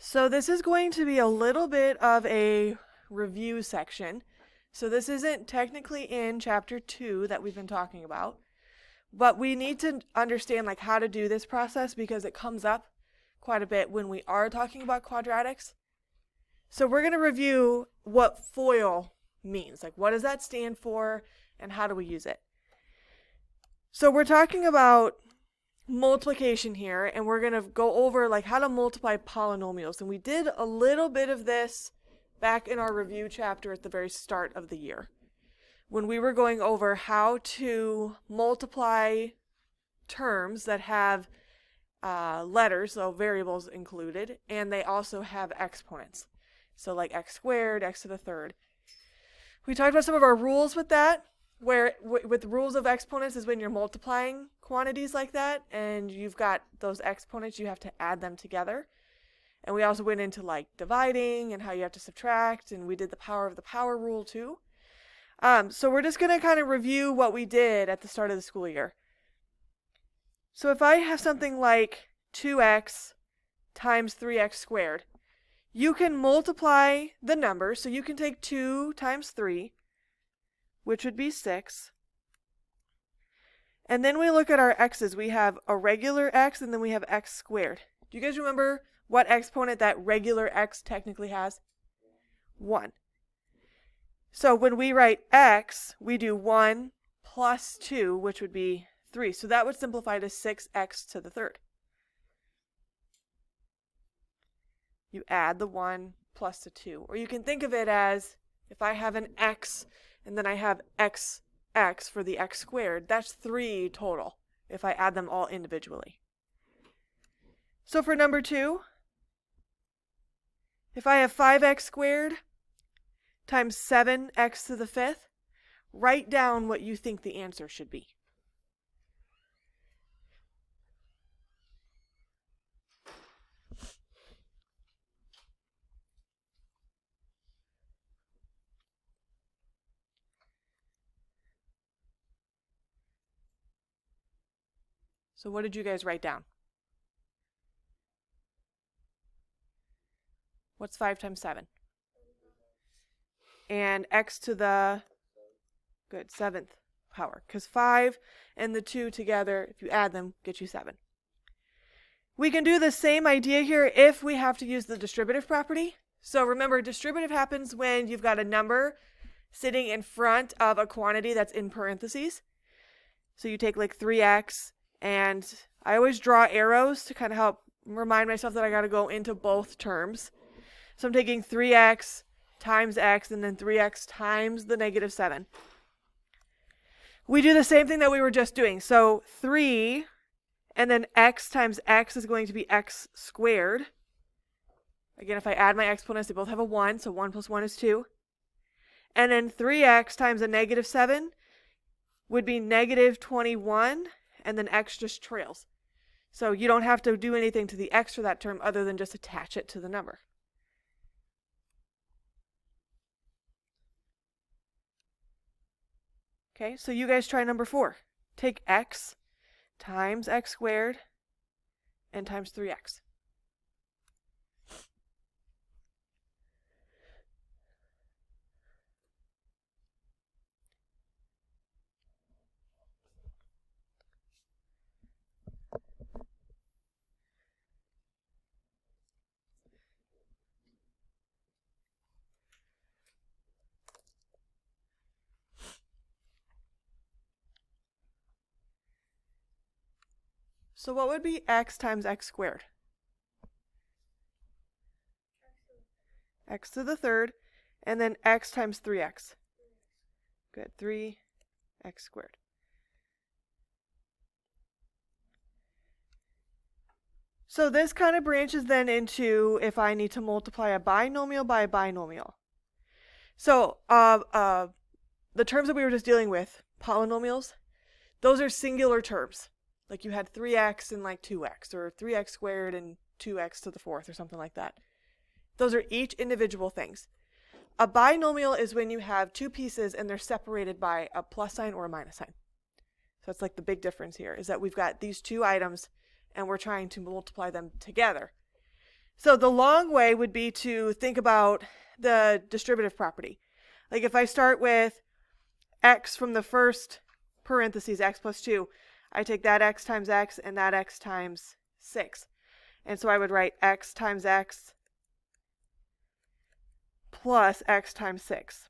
So this is going to be a little bit of a review section. So this isn't technically in chapter 2 that we've been talking about, but we need to understand like how to do this process because it comes up quite a bit when we are talking about quadratics. So we're going to review what FOIL means. Like what does that stand for and how do we use it? So we're talking about multiplication here, and we're going to go over like how to multiply polynomials. And we did a little bit of this back in our review chapter at the very start of the year when we were going over how to multiply terms that have letters, so variables included, and they also have exponents. So like x squared, x to the third. We talked about some of our rules with that, where with rules of exponents is when you're multiplying quantities like that and you've got those exponents, you have to add them together. And we also went into like dividing and how you have to subtract, and we did the power of the power rule too. So we're just going to kind of review what we did at the start of the school year. So if I have something like 2x times 3x squared, you can multiply the numbers. So you can take 2 times 3, which would be 6. And then we look at our x's. We have a regular x and then we have x squared. Do you guys remember what exponent that regular x technically has? 1. So when we write x, we do 1 plus 2, which would be 3. So that would simplify to 6x to the third. You add the 1 plus the 2. Or you can think of it as if I have an x and then I have x for the x squared, that's 3 total if I add them all individually. So for number 2, if I have 5x squared times 7x to the fifth, write down what you think the answer should be. So what did you guys write down? What's 5 times 7? And x to the, good, 7th power. Because 5 and the 2 together, if you add them, get you 7. We can do the same idea here if we have to use the distributive property. So remember, distributive happens when you've got a number sitting in front of a quantity that's in parentheses. So you take like 3x, and I always draw arrows to kind of help remind myself that I got to go into both terms. So I'm taking 3x times x and then 3x times the negative 7. We do the same thing that we were just doing. So 3 and then x times x is going to be x squared. Again, if I add my exponents, they both have a 1, so 1 plus 1 is 2. And then 3x times a negative 7 would be negative 21, and then x just trails. So you don't have to do anything to the x for that term other than just attach it to the number. Okay, so you guys try number 4. Take x times x squared and times 3x. So what would be x times x squared? X to the third, and then x times 3x. Good, 3x squared. So this kind of branches then into if I need to multiply a binomial by a binomial. So the terms that we were just dealing with, polynomials, those are singular terms. Like you had 3x and like 2x, or 3x squared and 2x to the fourth, or something like that. Those are each individual things. A binomial is when you have two pieces and they're separated by a plus sign or a minus sign. So that's like the big difference here, is that we've got these two items and we're trying to multiply them together. So the long way would be to think about the distributive property. Like if I start with x from the first parentheses, x plus 2, I take that x times x and that x times 6. And so I would write x times x plus x times 6.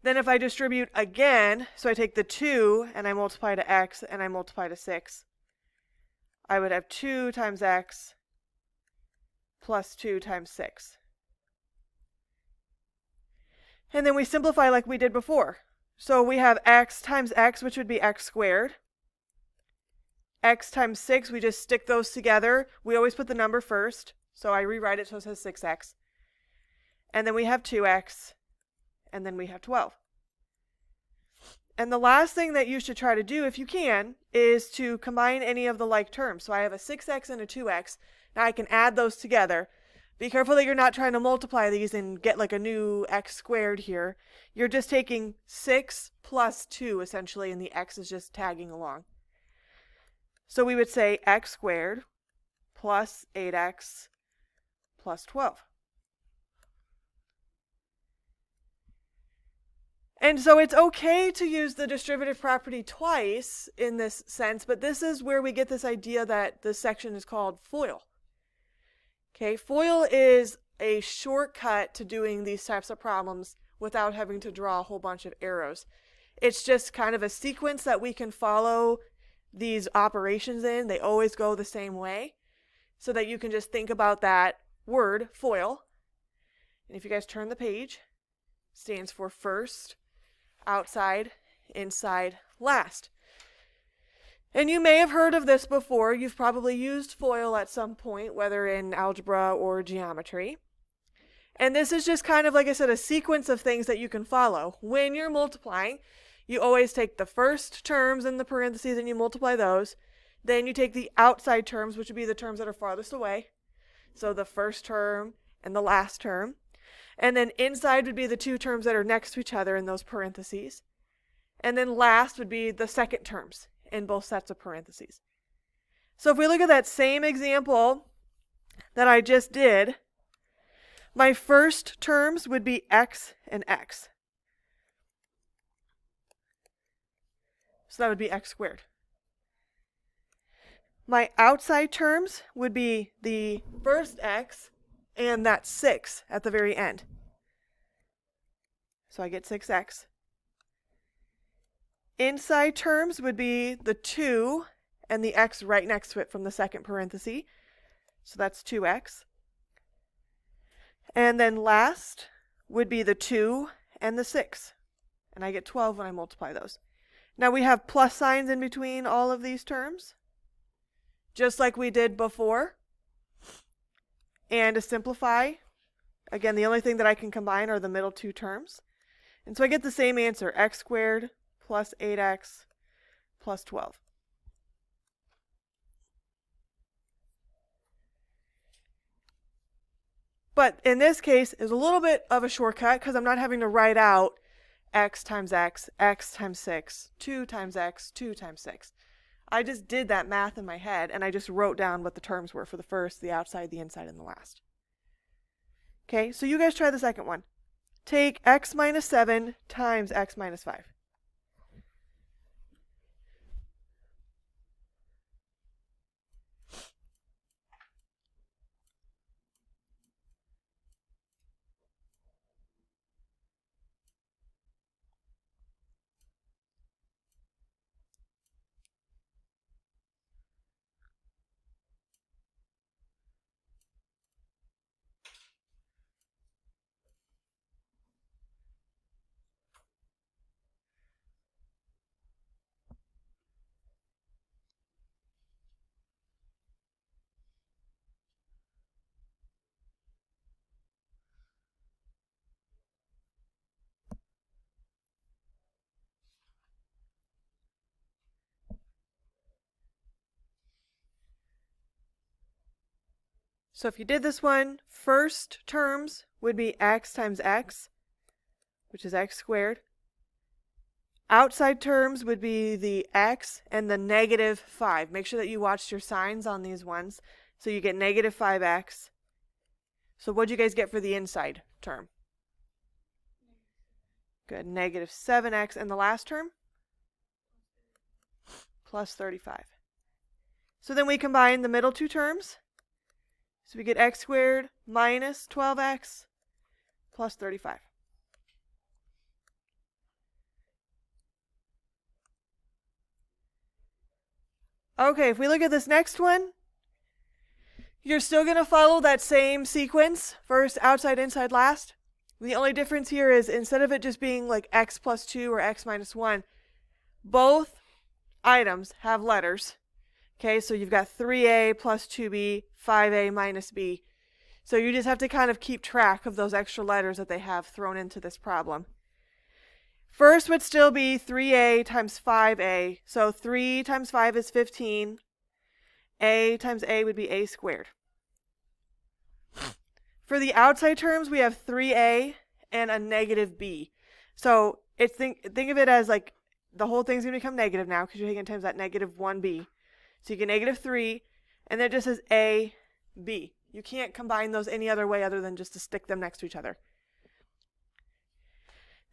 Then if I distribute again, so I take the 2 and I multiply to x and I multiply to 6, I would have 2 times x plus 2 times 6. And then we simplify like we did before. So we have x times x, which would be x squared. X times 6, we just stick those together. We always put the number first, so I rewrite it so it says 6x. And then we have 2x, and then we have 12. And the last thing that you should try to do, if you can, is to combine any of the like terms. So I have a 6x and a 2x. Now I can add those together. Be careful that you're not trying to multiply these and get like a new x squared here. You're just taking 6 plus 2 essentially, and the x is just tagging along. So we would say x squared plus 8x plus 12. And so it's okay to use the distributive property twice in this sense, but this is where we get this idea that this section is called FOIL. Okay, FOIL is a shortcut to doing these types of problems without having to draw a whole bunch of arrows. It's just kind of a sequence that we can follow these operations in. They always go the same way, so that you can just think about that word, FOIL. And if you guys turn the page, it stands for first, outside, inside, last. And you may have heard of this before. You've probably used FOIL at some point, whether in algebra or geometry. And this is just kind of, like I said, a sequence of things that you can follow. When you're multiplying, you always take the first terms in the parentheses and you multiply those. Then you take the outside terms, which would be the terms that are farthest away. So the first term and the last term. And then inside would be the two terms that are next to each other in those parentheses. And then last would be the second terms in both sets of parentheses. So if we look at that same example that I just did, my first terms would be x and x. So that would be x squared. My outside terms would be the first x and that 6 at the very end. So I get 6x. Inside terms would be the 2 and the x right next to it from the second parenthesis. So that's 2x. And then last would be the 2 and the 6. And I get 12 when I multiply those. Now we have plus signs in between all of these terms, just like we did before. And to simplify, again, the only thing that I can combine are the middle two terms. And so I get the same answer, x squared plus 8x plus 12. But in this case, it's a little bit of a shortcut because I'm not having to write out x times x, x times 6, 2 times x, 2 times 6. I just did that math in my head, and I just wrote down what the terms were for the first, the outside, the inside, and the last. Okay, so you guys try the second one. Take x minus 7 times x minus 5. So if you did this one, first terms would be x times x, which is x squared. Outside terms would be the x and the negative 5. Make sure that you watched your signs on these ones. So you get negative 5x. So what do you guys get for the inside term? Good, negative 7x. And the last term? Plus 35. So then we combine the middle two terms. So we get x squared minus 12x plus 35. Okay, if we look at this next one, you're still going to follow that same sequence, first, outside, inside, last. The only difference here is instead of it just being like x plus 2 or x minus 1, both items have letters. Okay, so you've got 3a plus 2b, 5a minus b. So you just have to kind of keep track of those extra letters that they have thrown into this problem. First would still be 3a times 5a. So 3 times 5 is 15. A times a would be a squared. For the outside terms, we have 3a and a negative b. So it's think of it as like the whole thing's going to become negative now because you're taking times that negative 1b. So you get negative 3, and then it just says a, b. You can't combine those any other way other than just to stick them next to each other.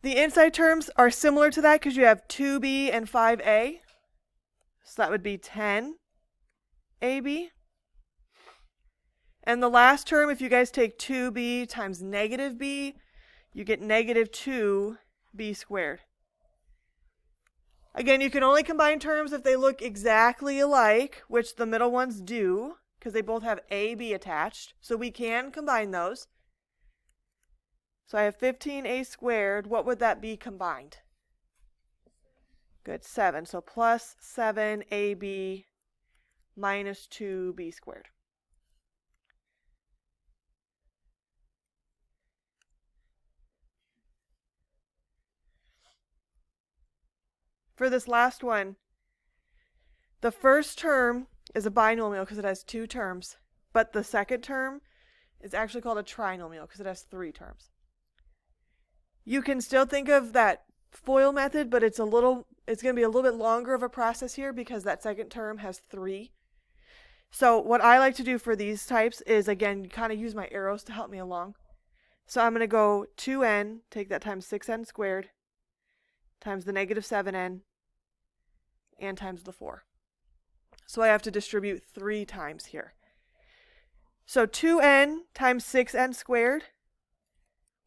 The inside terms are similar to that because you have 2b and 5a. So that would be 10ab. And the last term, if you guys take 2b times negative b, you get negative 2b squared. Again, you can only combine terms if they look exactly alike, which the middle ones do, because they both have ab attached. So we can combine those. So I have 15a squared. What would that be combined? Good, 7. So plus 7ab minus 2b squared. For this last one, the first term is a binomial because it has 2 terms, but the second term is actually called a trinomial because it has 3 terms. You can still think of that FOIL method, but it's going to be a little bit longer of a process here because that second term has 3. So what I like to do for these types is, again, kind of use my arrows to help me along. So I'm going to go 2n, take that times 6n squared, times the negative 7n, and times the 4. So I have to distribute 3 times here. So 2n times 6n squared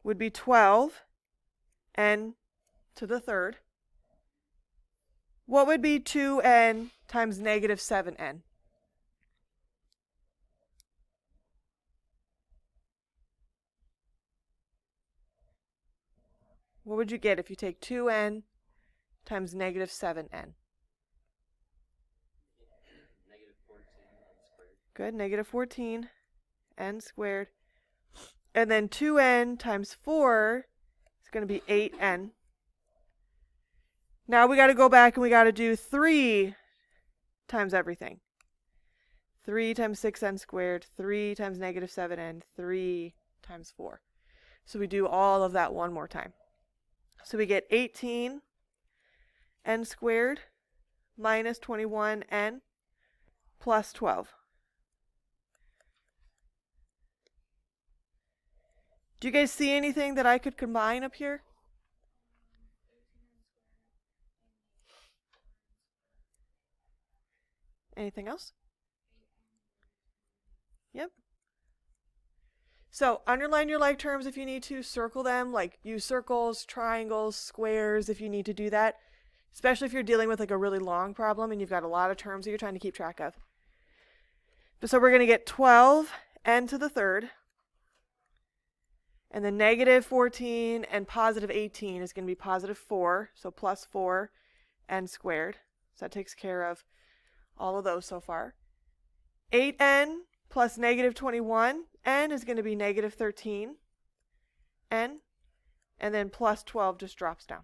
would be 12n to the third. What would be 2n times negative 7n? What would you get if you take 2n times negative 7n? Good, negative 14n squared. And then 2n times 4 is going to be 8n. Now we got to go back and we got to do 3 times everything. 3 times 6n squared, 3 times negative 7n, 3 times 4. So we do all of that one more time. So we get 18n squared minus 21n plus 12. Do you guys see anything that I could combine up here? Anything else? Yep. So underline your like terms if you need to. Circle them, like use circles, triangles, squares if you need to do that. Especially if you're dealing with like a really long problem and you've got a lot of terms that you're trying to keep track of. So we're going to get 12n to the third. And then negative 14 and positive 18 is going to be positive 4. So plus 4n squared. So that takes care of all of those so far. 8n plus negative 21n is going to be negative 13n. And then plus 12 just drops down.